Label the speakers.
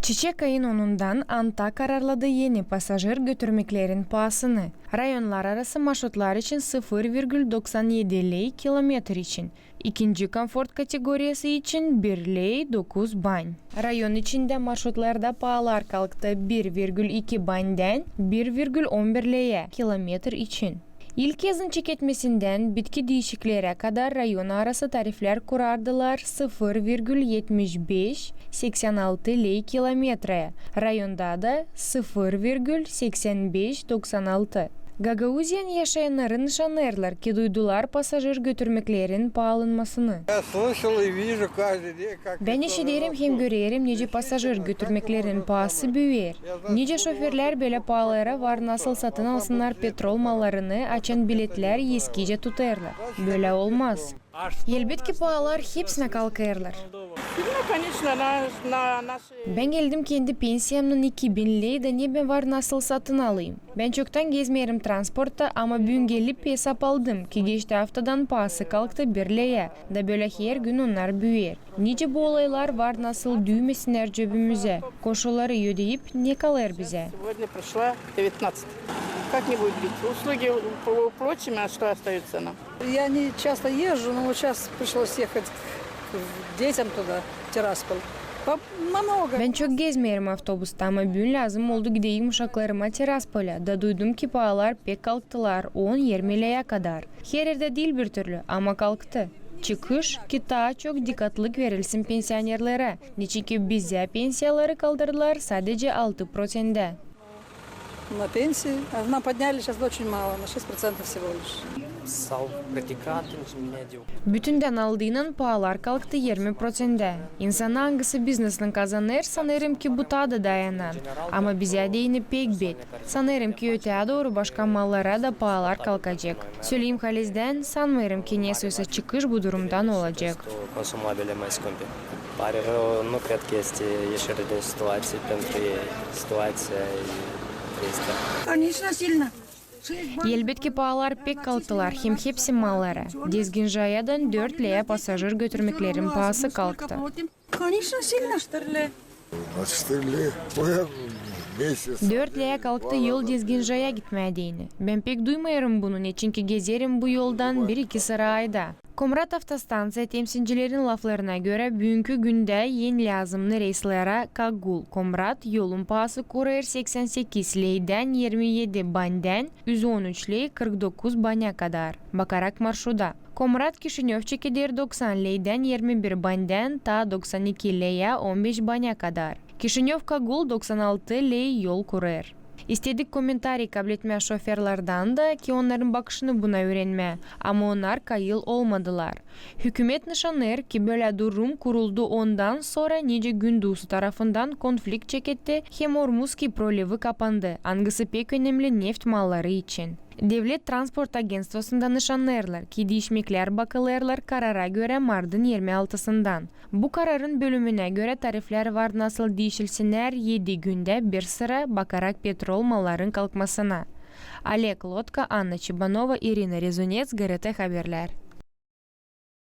Speaker 1: Çiçek ayın 10'undan Anta kararladı yeni pasajir götürmeklerin pahasını. Rayonlar arası marşrutlar için 0,97 lei kilometre için. İkinci konfort kategoriyası için 1 lei 9 ban. Rayon içinde marşrutlarda pahalar kalktı 1,2 bandan 1,11 lei kilometre için. İlk yazın çeketmesinden bitki değişiklere kadar rayon arası tarifler kurardılar 0,75-86 lei kilometreye. Rayonda da 0,85-96. Gagauzyan yaşayanların nişanlarlar ki duydular pasajir götürmeklerin pahalanmasını. Ben işiterim hem görerim nece pasajir götürmeklerin pahası büyür. Nece şoförler böyle pahalara var nasıl satın alsınlar petrol mallarını açan biletler eskice tutarlar. Böyle olmaz. Elbette pahalar hepsine kalkarlar. Ben geldim kendi pensiyamın 2000 lei de ne ben var nasıl satın alayım. Ben çoktan gezmeyerim transportta ama bugün gelip hesap aldım ki geçti haftadan pahası kalktı 1 lei da böyle her gün onlar büyür. Nice bu olaylar var nasıl düğmesinler cebimize. Koşulları ödeyip ne kalır bize?
Speaker 2: Как не будет бить? Услуги уплачены, а что остается нам?
Speaker 3: Я не часто езжу, но вот сейчас пришлось ехать к детям туда, в Тирасполь. Много.
Speaker 1: Ben çok gezmeyerim avtobusta ama bugün lazım oldu gideyim uşaklarıma Tiraspol'a. Da duydum ki pahalar pek kalktılar 10-20 liraya kadar. Her yerde değil bir türlü ama kalktı. Çıkış ki daha çok dikkatlik verilsin pensiyonerlere. Niçin bize pensiyaları kaldırdılar sadece 6%.
Speaker 3: На пенсии. Нам подняли сейчас очень мало, на 6% всего лишь.
Speaker 1: Bütünden aldığının pahalar kalktı 20%. İnsan hangisi biznesini kazanır sanırım ki bu tadı dayanan. Ama bize değini pek bit. Sanırım ki öteye doğru başka mallara da pahalar kalkacak. Söyleyeyim Haliz'den sanmıyorum ki nesiyse çıkış bu durumdan olacak.
Speaker 4: Nu cred că este ieșire din situație pentru ei. Situația
Speaker 3: Конечно, сильно.
Speaker 1: Elbette pahalar pek kalktılar hem hepsi mallara. Dizginjayadan 4 liraya pasajir götürmeklerin pahası kalktı.
Speaker 3: Конечно, сильно.
Speaker 1: 4 liraya kalktı yol Dizginjaya gitmediğini. Ben pek duymuyorum bunu ne çünkü gezerim bu yoldan 1-2 sıra ayda. Komrat Avtostansiya temsilcilerin laflarına göre bugünkü günde yeni lazımlı reislere Kagul, Komrat yolun pahası kurar 88 leyden 27 bandan 113 ley 49 bana kadar. Bakarak marşruda. Komrat Kişinyov çekilir 90 leyden 21 bandan ta 92 leye 15 bana kadar. Kişinyov Kagul 96 ley yol kurar. İstedik komentari kabul etme şoförlerden de ki onların bakışını buna öğrenme. Ama onlar kayıl olmadılar. Hükümet nişanlar ki böyle durum kuruldu ondan sonra nice gündüz tarafından konflikt çeketti hem Ormuzki prolevi kapandı. Hangisi pek önemli neft malları için. Devlet Transport Agentvası'nda nişanlarlar ki değişmekler bakılırlar karara göre Mardin 26'sından. Bu kararın bölümüne göre tarifler var nasıl değişilsinler 7 günde bir sıra bakarak petrol malların kalkmasına. Oleg Lotka, Anna Çibanova, Irina Rezunets, GRT Haberler.